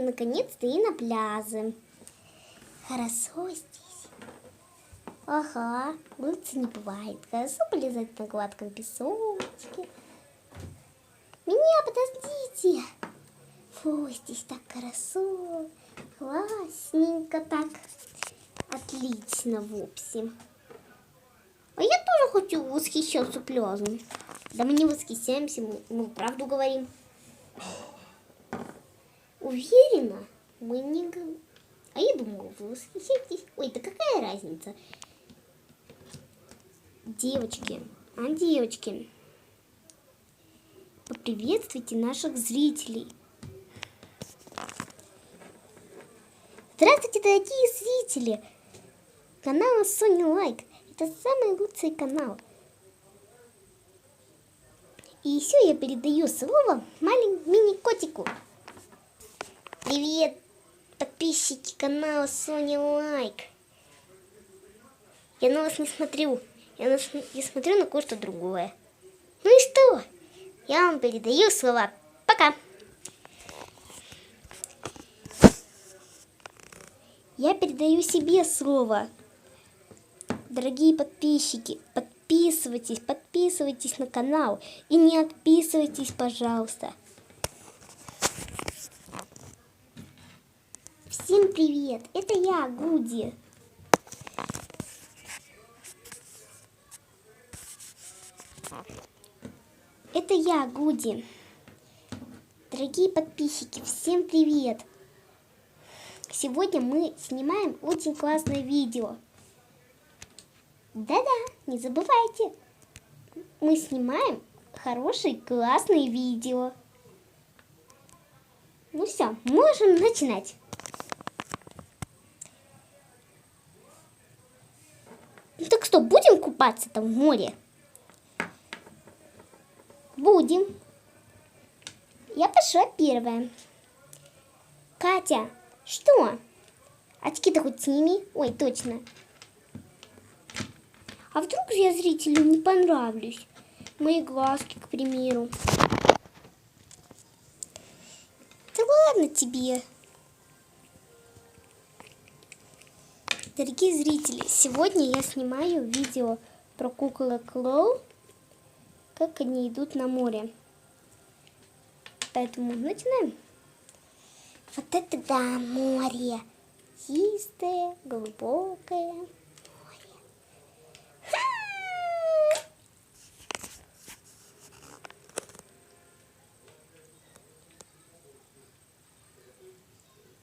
наконец-то и на пляже. Хорошо здесь. Ага, лучше не бывает. Хорошо полезать на гладком песочке. Меня подождите. Фу, здесь так хорошо. Классненько так. Отлично, в общем. А я тоже хочу восхищаться пляжем. Да мы не восхищаемся, мы правду говорим. Уверена, мы не говорим. А я думала, вы восхищаетесь. Ой, да какая разница? Девочки, девочки, поприветствуйте наших зрителей. Здравствуйте, дорогие зрители! Канал Соня Лайк. Это самый лучший канал. И еще я передаю слово маленькому мини-котику. Привет, подписчики канала Соня Лайк. Я на вас не смотрю. Я смотрю на кое-что другое. Ну и что? Я вам передаю слова. Пока. Я передаю себе слово. Дорогие подписчики, подписывайтесь на канал и не отписывайтесь, пожалуйста. Всем привет, это я, Гуди. Это я, Гуди. Дорогие подписчики, всем привет. Сегодня мы снимаем очень классное видео. Да-да, не забывайте. Мы снимаем хорошие, классные видео. Ну все, можем начинать. Ну так что, будем купаться там в море? Будем. Я пошла первая. Катя, что? Очки-то хоть сними. Ой, точно. А вдруг я зрителю не понравлюсь? Мои глазки, к примеру. Да ладно тебе. Дорогие зрители, сегодня я снимаю видео про куколок Лол, как они идут на море. Поэтому начинаем. Вот это да, море. Чистое, глубокое.